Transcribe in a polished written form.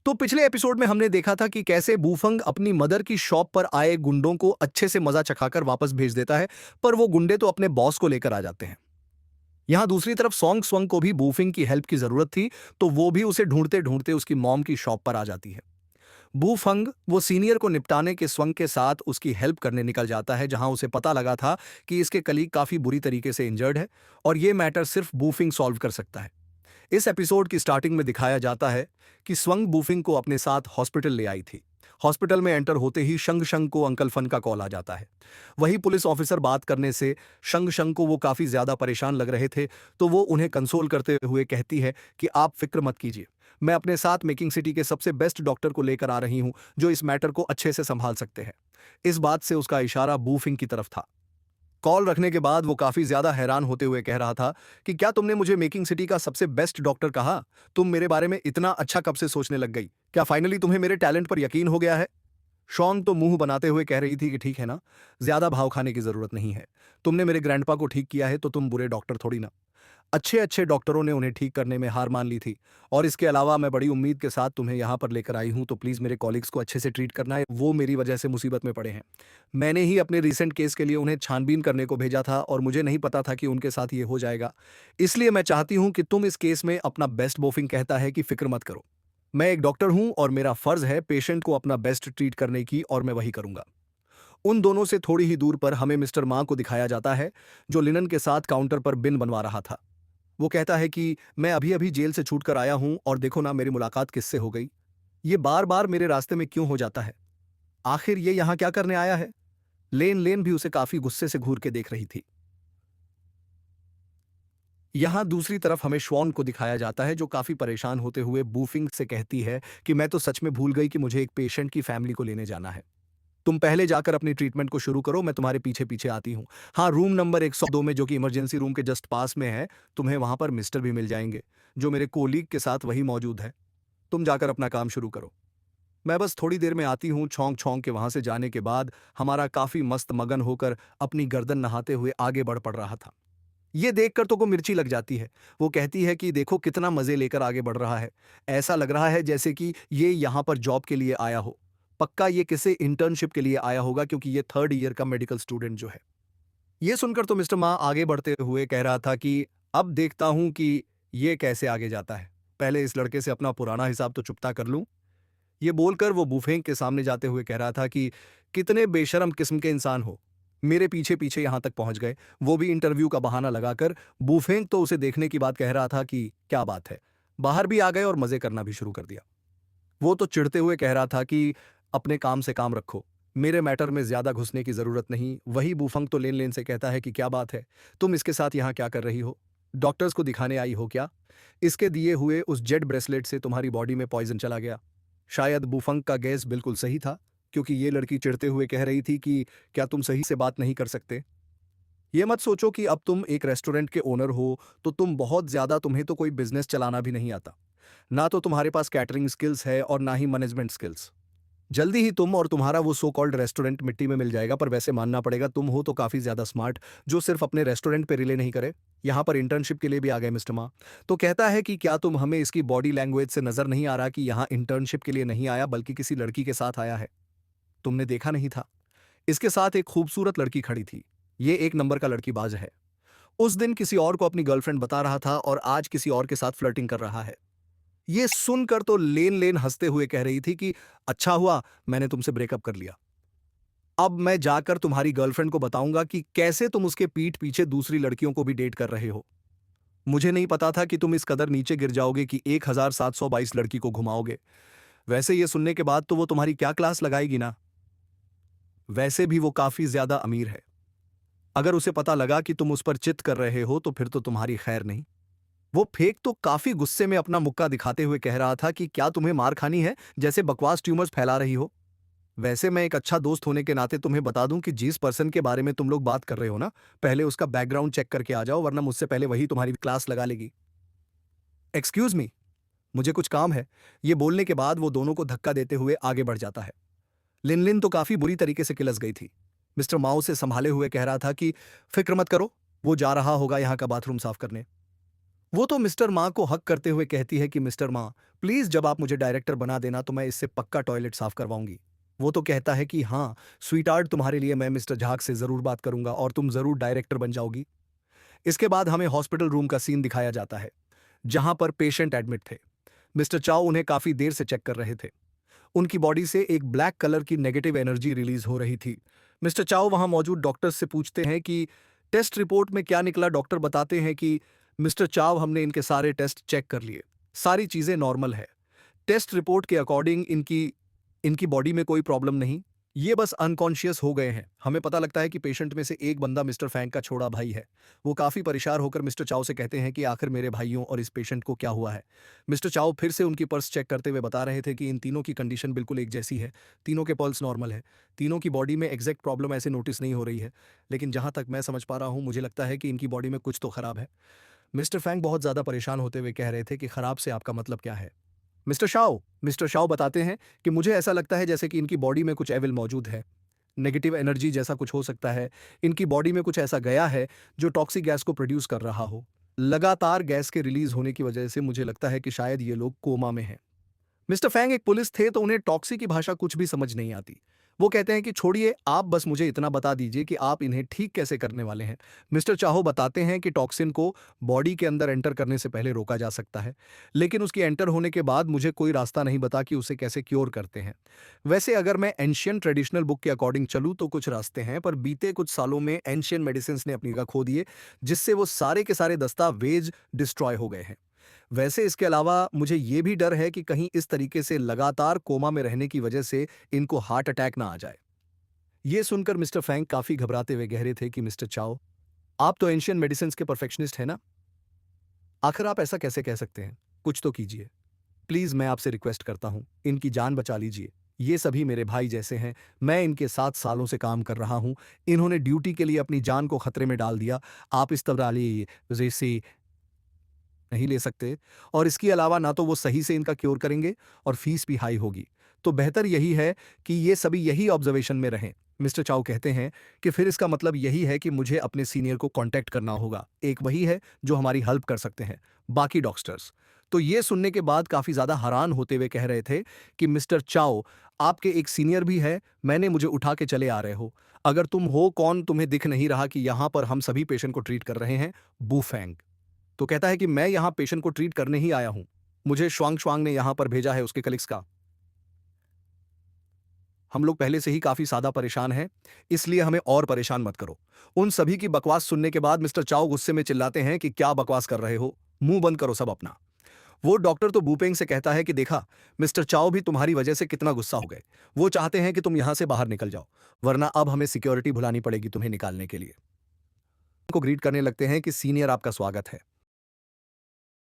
तो पिछले एपिसोड में हमने देखा था कि कैसे बूफंग अपनी मदर की शॉप पर आए गुंडों को अच्छे से मजा चखाकर वापस भेज देता है, पर वो गुंडे तो अपने बॉस को लेकर आ जाते हैं। यहां दूसरी तरफ सोंग स्वंग को भी बूफिंग की हेल्प की जरूरत थी, तो वो भी उसे ढूंढते ढूंढते उसकी मॉम की शॉप पर आ जाती है। बूफंग वो सीनियर को निपटाने के स्वंग के साथ उसकी हेल्प करने निकल जाता है, जहां उसे पता लगा था कि इसके कलीग काफी बुरी तरीके से इंजर्ड है और ये मैटर सिर्फ बूफिंग सॉल्व कर सकता है। इस एपिसोड की स्टार्टिंग में दिखाया जाता है कि स्वंग बूफिंग को अपने साथ हॉस्पिटल ले आई थी। हॉस्पिटल में एंटर होते ही शंग शंग को अंकल फन का कॉल आ जाता है। वही पुलिस ऑफिसर बात करने से शंग शंग को वो काफी ज्यादा परेशान लग रहे थे, तो वो उन्हें कंसोल करते हुए कहती है कि आप फिक्र मत कीजिए, मैं अपने साथ मेकिंग सिटी के सबसे बेस्ट डॉक्टर को लेकर आ रही हूं जो इस मैटर को अच्छे से संभाल सकते हैं। इस बात से उसका इशारा बूफिंग की तरफ था। कॉल रखने के बाद वो काफी ज्यादा हैरान होते हुए कह रहा था कि क्या तुमने मुझे मेकिंग सिटी का सबसे बेस्ट डॉक्टर कहा? तुम मेरे बारे में इतना अच्छा कब से सोचने लग गई? क्या फाइनली तुम्हें मेरे टैलेंट पर यकीन हो गया है? शॉन तो मुंह बनाते हुए कह रही थी कि ठीक है ना, ज्यादा भाव खाने की जरूरत नहीं है। तुमने मेरे ग्रैंडपा को ठीक किया है तो तुम बुरे डॉक्टर थोड़ी ना। अच्छे अच्छे डॉक्टरों ने उन्हें ठीक करने में हार मान ली थी। और इसके अलावा मैं बड़ी उम्मीद के साथ तुम्हें यहाँ पर लेकर आई हूँ, तो प्लीज़ मेरे कॉलीग्स को अच्छे से ट्रीट करना है, वो मेरी वजह से मुसीबत में पड़े हैं। मैंने ही अपने रिसेंट केस के लिए उन्हें छानबीन करने को भेजा था और मुझे नहीं पता था कि उनके साथ ये हो जाएगा। इसलिए मैं चाहती हूँ कि तुम इस केस में अपना बेस्ट। बोफिंग कहता है कि फिक्र मत करो, मैं एक डॉक्टर हूँ और मेरा फर्ज है पेशेंट को अपना बेस्ट ट्रीट करने की, और मैं वही करूंगा। उन दोनों से थोड़ी ही दूर पर हमें मिस्टर मां को दिखाया जाता है, जो लिनन के साथ काउंटर पर बिन बनवा रहा था। वो कहता है कि मैं अभी अभी जेल से छूट कर आया हूं और देखो ना मेरी मुलाकात किससे हो गई। ये बार बार मेरे रास्ते में क्यों हो जाता है? आखिर ये यहां क्या करने आया है? लेन लेन भी उसे काफी गुस्से से घूर के देख रही थी। यहां दूसरी तरफ हमें श्वॉन को दिखाया जाता है, जो काफी परेशान होते हुए बूफिंग से कहती है कि मैं तो सच में भूल गई कि मुझे एक पेशेंट की फैमिली को लेने जाना है। तुम पहले जाकर अपनी ट्रीटमेंट को शुरू करो, मैं तुम्हारे पीछे पीछे आती हूँ। हाँ, रूम नंबर 102 में, जो कि इमरजेंसी रूम के जस्ट पास में है, तुम्हें वहां पर मिस्टर भी मिल जाएंगे, जो मेरे कोलीग के साथ वही मौजूद है। तुम जाकर अपना काम शुरू करो, मैं बस थोड़ी देर में आती हूँ। छौंक छौंक के वहां से जाने के बाद हमारा काफी मस्त मगन होकर अपनी गर्दन नहाते हुए आगे बढ़ पड़ रहा था। ये देखकर तो को मिर्ची लग जाती है। वो कहती है कि देखो कितना मजे लेकर आगे बढ़ रहा है, ऐसा लग रहा है जैसे कि ये यहाँ पर जॉब के लिए आया हो। पक्का ये किसी इंटर्नशिप के लिए आया होगा, क्योंकि ये थर्ड ईयर का मेडिकल स्टूडेंट जो है। ये सुनकर तो मिस्टर मा आगे बढ़ते हुए कह रहा था कि अब देखता हूं कि ये कैसे आगे जाता है। पहले इस लड़के से अपना पुराना हिसाब तो चुकता कर लूं। ये बोलकर वो बुफेंग के सामने जाते हुए कह रहा था कि कितने बेशरम किस्म के इंसान हो, मेरे पीछे पीछे यहां तक पहुंच गए, वो भी इंटरव्यू का बहाना लगाकर। बुफेंग तो उसे देखने की बात कह रहा था कि क्या बात है, बाहर भी आ गए और मजे करना भी शुरू कर दिया। वो तो चिढ़ते हुए कह रहा था कि अपने काम से काम रखो, मेरे मैटर में ज्यादा घुसने की जरूरत नहीं। वही बूफंग तो लेन लेन से कहता है कि क्या बात है, तुम इसके साथ यहाँ क्या कर रही हो? डॉक्टर्स को दिखाने आई हो क्या? इसके दिए हुए उस जेड ब्रेसलेट से तुम्हारी बॉडी में पॉइजन चला गया। शायद बूफंग का गैस बिल्कुल सही था, क्योंकि ये लड़की चिढ़ते हुए कह रही थी कि क्या तुम सही से बात नहीं कर सकते? ये मत सोचो कि अब तुम एक रेस्टोरेंट के ओनर हो तो तुम बहुत ज्यादा, तुम्हें तो कोई बिजनेस चलाना भी नहीं आता। ना तो तुम्हारे पास कैटरिंग स्किल्स है और ना ही मैनेजमेंट स्किल्स। जल्दी ही तुम और तुम्हारा वो सो कॉल्ड रेस्टोरेंट मिट्टी में मिल जाएगा, पर वैसे मानना पड़ेगा तुम हो तो काफी ज्यादा स्मार्ट, जो सिर्फ अपने रेस्टोरेंट पे रिले नहीं करे, यहाँ पर इंटर्नशिप के लिए भी आ गए। मिस्टर मा तो कहता है कि क्या तुम हमें इसकी बॉडी लैंग्वेज से नजर नहीं आ रहा कि यहाँ इंटर्नशिप के लिए नहीं आया बल्कि किसी लड़की के साथ आया है? तुमने देखा नहीं था, इसके साथ एक खूबसूरत लड़की खड़ी थी। ये एक नंबर का लड़कीबाज है। उस दिन किसी और को अपनी गर्लफ्रेंड बता रहा था और आज किसी और के साथ फ्लर्टिंग कर रहा है। ये सुनकर तो लेन लेन हंसते हुए कह रही थी कि अच्छा हुआ मैंने तुमसे ब्रेकअप कर लिया। अब मैं जाकर तुम्हारी गर्लफ्रेंड को बताऊंगा कि कैसे तुम उसके पीठ पीछे दूसरी लड़कियों को भी डेट कर रहे हो। मुझे नहीं पता था कि तुम इस कदर नीचे गिर जाओगे कि 1722 लड़की को घुमाओगे। वैसे ये सुनने के बाद तो वो तुम्हारी क्या क्लास लगाएगी ना। वैसे भी वो काफी ज्यादा अमीर है। अगर उसे पता लगा कि तुम उस पर चित कर रहे हो तो फिर तो तुम्हारी खैर नहीं। वो फेक तो काफी गुस्से में अपना मुक्का दिखाते हुए कह रहा था कि क्या तुम्हें मार खानी है, जैसे बकवास ट्यूमर्स फैला रही हो। वैसे मैं एक अच्छा दोस्त होने के नाते तुम्हें बता दूं कि जिस पर्सन के बारे में तुम लोग बात कर रहे हो ना, पहले उसका बैकग्राउंड चेक करके आ जाओ, वरना मुझसे पहले वही तुम्हारी क्लास लगा लेगी। एक्सक्यूज मी, मुझे कुछ काम है। ये बोलने के बाद वो दोनों को धक्का देते हुए आगे बढ़ जाता है। लिनलिन तो काफी बुरी तरीके से किलस गई थी। मिस्टर माओ से संभाले हुए कह रहा था कि फिक्र मत करो, वो जा रहा होगा यहाँ का बाथरूम साफ करने। वो तो मिस्टर माँ को हक करते हुए कहती है कि मिस्टर माँ, प्लीज जब आप मुझे डायरेक्टर बना देना तो मैं इससे पक्का टॉयलेट साफ करवाऊंगी। वो तो कहता है कि हाँ स्वीटार्ट, तुम्हारे लिए मैं मिस्टर झाग से जरूर बात करूंगा और तुम जरूर डायरेक्टर बन जाओगी। इसके बाद हमें हॉस्पिटल रूम का सीन दिखाया जाता है जहां पर पेशेंट एडमिट थे। मिस्टर चाओ उन्हें काफी देर से चेक कर रहे थे। उनकी बॉडी से एक ब्लैक कलर की नेगेटिव एनर्जी रिलीज हो रही थी। मिस्टर चाओ वहां मौजूद डॉक्टर्स से पूछते हैं कि टेस्ट रिपोर्ट में क्या निकला। डॉक्टर बताते हैं कि मिस्टर चाओ, हमने इनके सारे टेस्ट चेक कर लिए, सारी चीजें नॉर्मल है। टेस्ट रिपोर्ट के अकॉर्डिंग इनकी इनकी बॉडी में कोई प्रॉब्लम नहीं, ये बस अनकॉन्शियस हो गए हैं। हमें पता लगता है कि पेशेंट में से एक बंदा मिस्टर फैंग का छोड़ा भाई है। वो काफी परेशान होकर मिस्टर चाओ से कहते हैं कि आखिर मेरे भाइयों और इस पेशेंट को क्या हुआ है। मिस्टर चाओ फिर से उनकी पर्स चेक करते हुए बता रहे थे कि इन तीनों की कंडीशन बिल्कुल एक जैसी है। तीनों के पल्स नॉर्मल है। तीनों की बॉडी में एग्जैक्ट प्रॉब्लम ऐसे नोटिस नहीं हो रही है, लेकिन जहां तक मैं समझ पा रहा हूं मुझे लगता है कि इनकी बॉडी में कुछ तो खराब है। मिस्टर फैंग बहुत ज्यादा परेशान होते हुए कह रहे थे कि खराब से आपका मतलब क्या है। मिस्टर शाओ बताते हैं कि मुझे ऐसा लगता है जैसे कि इनकी बॉडी में कुछ एविल मौजूद है। नेगेटिव एनर्जी जैसा कुछ हो सकता है। इनकी बॉडी में कुछ ऐसा गया है जो टॉक्सिक गैस को प्रोड्यूस कर रहा हो। लगातार गैस के रिलीज होने की वजह से मुझे लगता है कि शायद ये लोग कोमा में हैं। मिस्टर फैंग एक पुलिस थे तो उन्हें टॉक्सी की भाषा कुछ भी समझ नहीं आती। वो कहते हैं कि छोड़िए, आप बस मुझे इतना बता दीजिए कि आप इन्हें ठीक कैसे करने वाले हैं। मिस्टर चाहो बताते हैं कि टॉक्सिन को बॉडी के अंदर एंटर करने से पहले रोका जा सकता है, लेकिन उसकी एंटर होने के बाद मुझे कोई रास्ता नहीं बता कि उसे कैसे क्योर करते हैं। वैसे अगर मैं एंशियंट ट्रेडिशनल बुक के अकॉर्डिंग चलूँ तो कुछ रास्ते हैं, पर बीते कुछ सालों में एंशियंट मेडिसिन ने अपनी जगह खो दिए, जिससे वो सारे के सारे दस्तावेज डिस्ट्रॉय हो गए हैं। वैसे इसके अलावा मुझे ये भी डर है कि कहीं इस तरीके से लगातार कोमा में रहने की वजह से इनको हार्ट अटैक ना आ जाए। ये सुनकर मिस्टर फैंग काफी घबराते हुए कह रहे थे कि मिस्टर चाओ, आप तो एंशियंट मेडिसिन के परफेक्शनिस्ट हैं ना? आखिर आप ऐसा कैसे कह सकते हैं? कुछ तो कीजिए। प्लीज मैं आपसे रिक्वेस्ट करता हूं, इनकी जान बचा लीजिए। ये सभी मेरे भाई जैसे हैं। मैं इनके साथ सालों से काम कर रहा हूं। इन्होंने ड्यूटी के लिए अपनी जान को खतरे में डाल दिया। आप इस तरह से नहीं ले सकते, और इसके अलावा ना तो वो सही से इनका क्योर करेंगे और फीस भी हाई होगी। तो बेहतर यही है कि ये सभी यही ऑब्जर्वेशन में रहें। मिस्टर चाओ कहते हैं कि फिर इसका मतलब यही है कि मुझे अपने सीनियर को कांटेक्ट करना होगा। एक वही है जो हमारी हेल्प कर सकते हैं, बाकी डॉक्टर्स। तो ये सुनने के बाद काफी ज्यादा हैरान होते हुए कह रहे थे कि मिस्टर चाओ, आपके एक सीनियर भी है, मैंने मुझे उठा के चले आ रहे हो। अगर तुम हो कौन, तुम्हें दिख नहीं रहा कि यहाँ पर हम सभी पेशेंट को ट्रीट कर रहे हैं? बूफैंग तो कहता है कि मैं यहां पेशेंट को ट्रीट करने ही आया हूं। मुझे श्वांग श्वांग ने यहां पर भेजा है उसके कलीग्स का। हम लोग पहले से ही काफी ज्यादा परेशान हैं, इसलिए हमें और परेशान मत करो। उन सभी की बकवास सुनने के बाद मिस्टर चाओ गुस्से में चिल्लाते हैं कि क्या बकवास कर रहे हो, मुंह बंद करो सब अपना। वो डॉक्टर तो बूपेंग से कहता है कि देखा, मिस्टर चाओ भी तुम्हारी वजह से कितना गुस्सा हो गए। वो चाहते हैं कि तुम यहां से बाहर निकल जाओ, वरना अब हमें सिक्योरिटी बुलानी पड़ेगी तुम्हें निकालने के लिए। उनको ग्रीट करने लगते हैं कि सीनियर आपका स्वागत है।